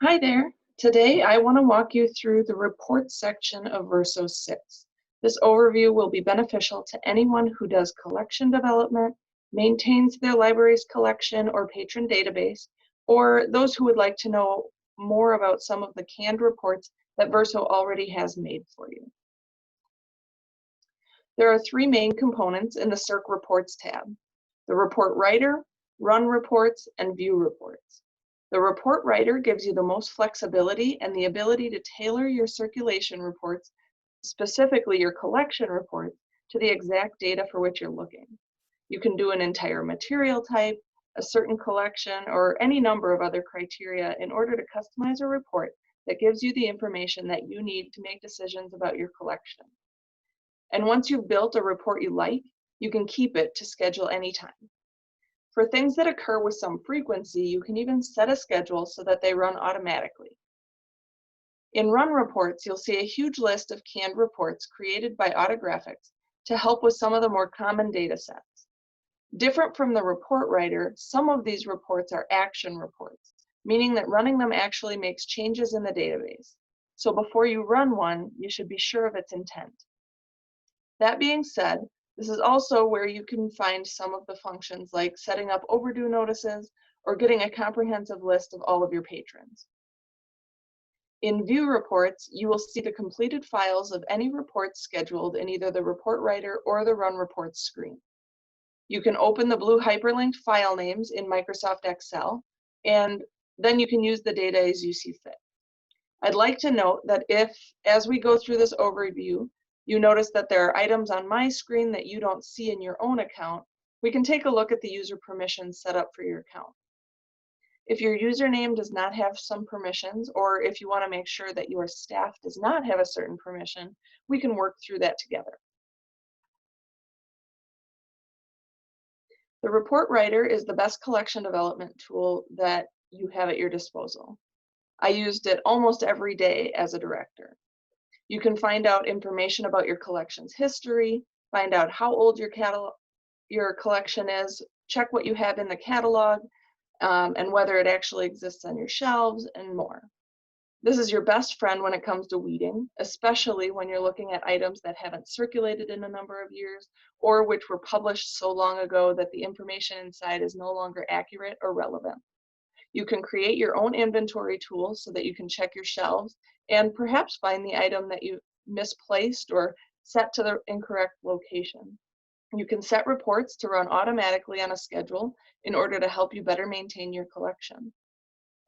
Hi there. Today I want to walk you through the reports section of Verso 6. This overview will be beneficial to anyone who does collection development, maintains their library's collection or patron database, or those who would like to know more about some of the canned reports that Verso already has made for you. There are three main components in the Circ Reports tab: the Report Writer, Run Reports, and View Reports. The Report Writer gives you the most flexibility and the ability to tailor your circulation reports, specifically your collection reports, to the exact data for which you're looking. You can do an entire material type, a certain collection, or any number of other criteria in order to customize a report that gives you the information that you need to make decisions about your collection. And once you've built a report you like, you can keep it to schedule anytime. For things that occur with some frequency, you can even set a schedule so that they run automatically. In Run Reports, you'll see a huge list of canned reports created by Autographics to help with some of the more common data sets. Different from the Report Writer, some of these reports are action reports, meaning that running them actually makes changes in the database. So before you run one, you should be sure of its intent. That being said, this is also where you can find some of the functions like setting up overdue notices or getting a comprehensive list of all of your patrons. In View Reports, you will see the completed files of any reports scheduled in either the Report Writer or the Run Reports screen. You can open the blue hyperlinked file names in Microsoft Excel, and then you can use the data as you see fit. I'd like to note that if, as we go through this overview, you notice that there are items on my screen that you don't see in your own account, we can take a look at the user permissions set up for your account. If your username does not have some permissions, or if you want to make sure that your staff does not have a certain permission, we can work through that together. The Report Writer is the best collection development tool that you have at your disposal. I used it almost every day as a director. You can find out information about your collection's history, find out how old your collection is, check what you have in the catalog, and whether it actually exists on your shelves, and more. This is your best friend when it comes to weeding, especially when you're looking at items that haven't circulated in a number of years, or which were published so long ago that the information inside is no longer accurate or relevant. You can create your own inventory tool so that you can check your shelves and perhaps find the item that you misplaced or set to the incorrect location. You can set reports to run automatically on a schedule in order to help you better maintain your collection.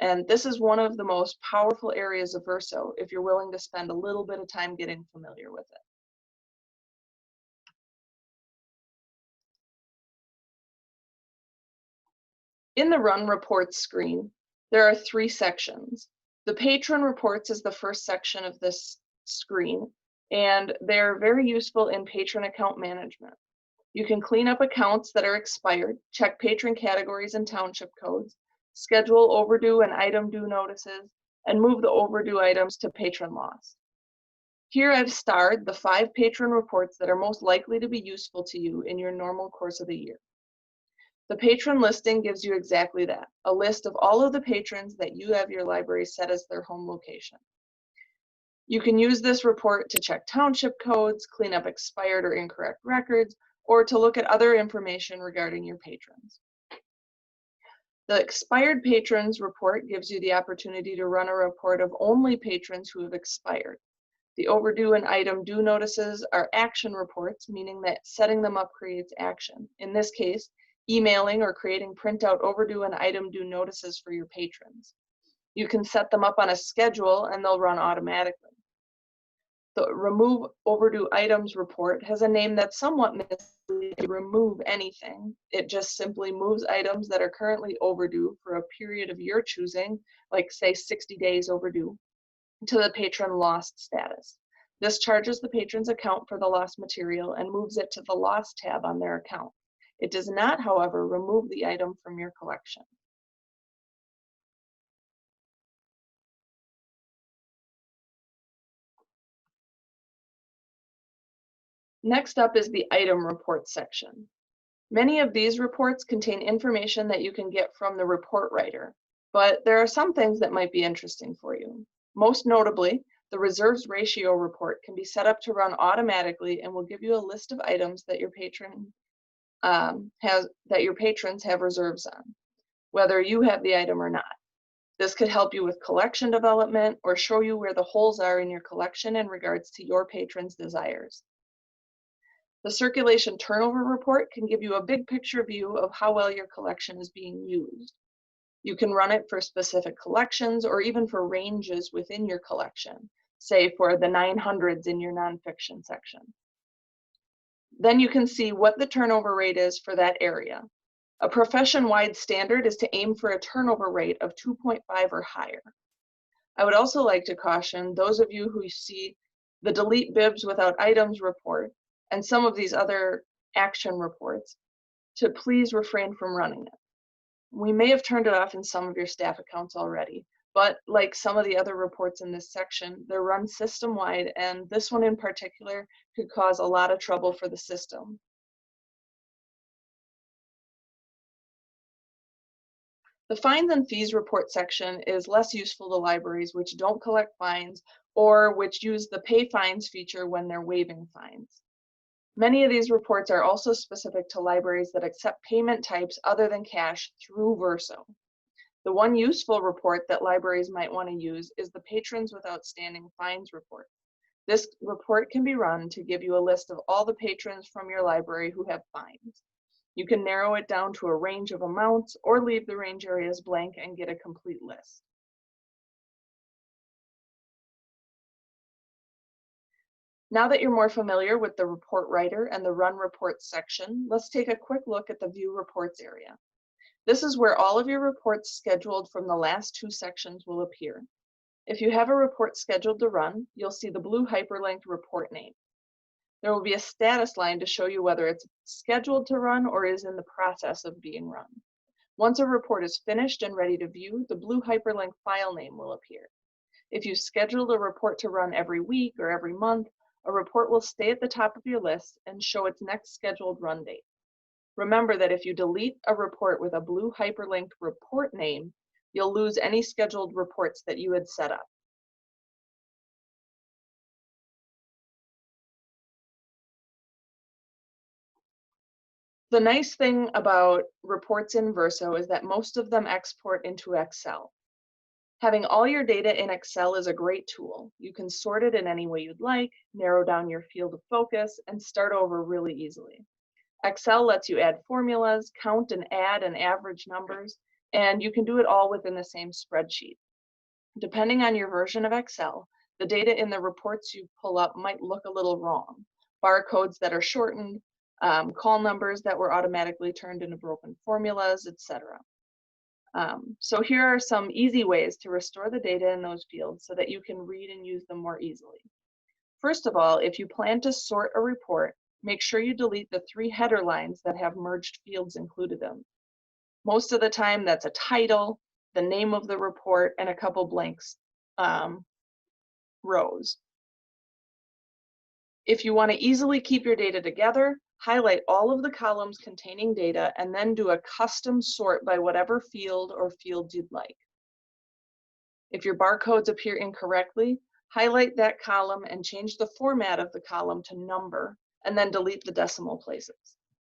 And this is one of the most powerful areas of Verso if you're willing to spend a little bit of time getting familiar with it. In the Run Reports screen, there are three sections. The Patron Reports is the first section of this screen, and they're very useful in patron account management. You can clean up accounts that are expired, check patron categories and township codes, schedule overdue and item due notices, and move the overdue items to patron lost. Here I've starred the 5 patron reports that are most likely to be useful to you in your normal course of the year. The patron listing gives you exactly that, a list of all of the patrons that you have your library set as their home location. You can use this report to check township codes, clean up expired or incorrect records, or to look at other information regarding your patrons. The expired patrons report gives you the opportunity to run a report of only patrons who have expired. The overdue and item due notices are action reports, meaning that setting them up creates action. In this case, emailing or creating printout overdue and item due notices for your patrons. You can set them up on a schedule and they'll run automatically. The Remove Overdue Items report has a name that's somewhat misleading. Remove anything. It just simply moves items that are currently overdue for a period of your choosing, like say 60 days overdue, to the patron lost status. This charges the patron's account for the lost material and moves it to the Lost tab on their account. It does not, however, remove the item from your collection. Next up is the Item Reports section. Many of these reports contain information that you can get from the Report Writer. But there are some things that might be interesting for you. Most notably, the reserves ratio report can be set up to run automatically and will give you a list of items that your patrons have reserves on, whether you have the item or not. This could help you with collection development or show you where the holes are in your collection in regards to your patrons' desires. The circulation turnover report can give you a big picture view of how well your collection is being used. You can run it for specific collections or even for ranges within your collection, say for the 900s in your nonfiction section. Then you can see what the turnover rate is for that area. A profession-wide standard is to aim for a turnover rate of 2.5 or higher. I would also like to caution those of you who see the delete bibs without items report and some of these other action reports to please refrain from running it. We may have turned it off in some of your staff accounts already, but like some of the other reports in this section, they're run system-wide, and this one in particular could cause a lot of trouble for the system. The fines and fees report section is less useful to libraries which don't collect fines or which use the pay fines feature when they're waiving fines. Many of these reports are also specific to libraries that accept payment types other than cash through Verso. The one useful report that libraries might want to use is the Patrons with Outstanding Fines report. This report can be run to give you a list of all the patrons from your library who have fines. You can narrow it down to a range of amounts or leave the range areas blank and get a complete list. Now that you're more familiar with the report writer and the run reports section, let's take a quick look at the view reports area. This is where all of your reports scheduled from the last two sections will appear. If you have a report scheduled to run, you'll see the blue hyperlinked report name. There will be a status line to show you whether it's scheduled to run or is in the process of being run. Once a report is finished and ready to view, the blue hyperlink file name will appear. If you scheduled a report to run every week or every month, a report will stay at the top of your list and show its next scheduled run date. Remember that if you delete a report with a blue hyperlinked report name, you'll lose any scheduled reports that you had set up. The nice thing about reports in Verso is that most of them export into Excel. Having all your data in Excel is a great tool. You can sort it in any way you'd like, narrow down your field of focus, and start over really easily. Excel lets you add formulas, count and add and average numbers, and you can do it all within the same spreadsheet. Depending on your version of Excel, the data in the reports you pull up might look a little wrong. Barcodes that are shortened, call numbers that were automatically turned into broken formulas, etc. So here are some easy ways to restore the data in those fields so that you can read and use them more easily. First of all, if you plan to sort a report, make sure you delete the 3 header lines that have merged fields included in them. Most of the time, that's a title, the name of the report, and a couple blanks rows. If you want to easily keep your data together, highlight all of the columns containing data and then do a custom sort by whatever field or fields you'd like. If your barcodes appear incorrectly, highlight that column and change the format of the column to number, and then delete the decimal places.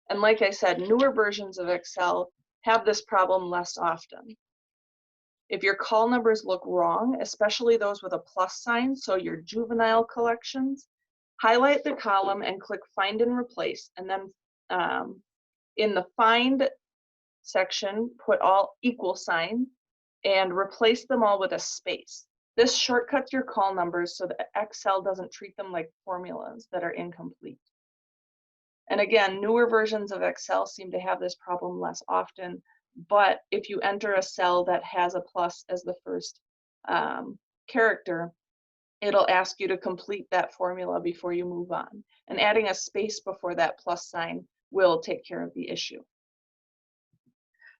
And like I said, newer versions of Excel have this problem less often. If your call numbers look wrong, especially those with a plus sign, so your juvenile collections, highlight the column and click Find and Replace, and then in the Find section, put all equal sign and replace them all with a space. This shortcuts your call numbers so that Excel doesn't treat them like formulas that are incomplete. And again, newer versions of Excel seem to have this problem less often, but if you enter a cell that has a plus as the first character, it'll ask you to complete that formula before you move on. And adding a space before that plus sign will take care of the issue.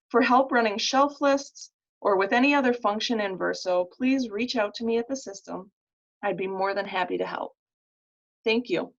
For help running shelf lists or with any other function in Verso, please reach out to me at the system. I'd be more than happy to help. Thank you.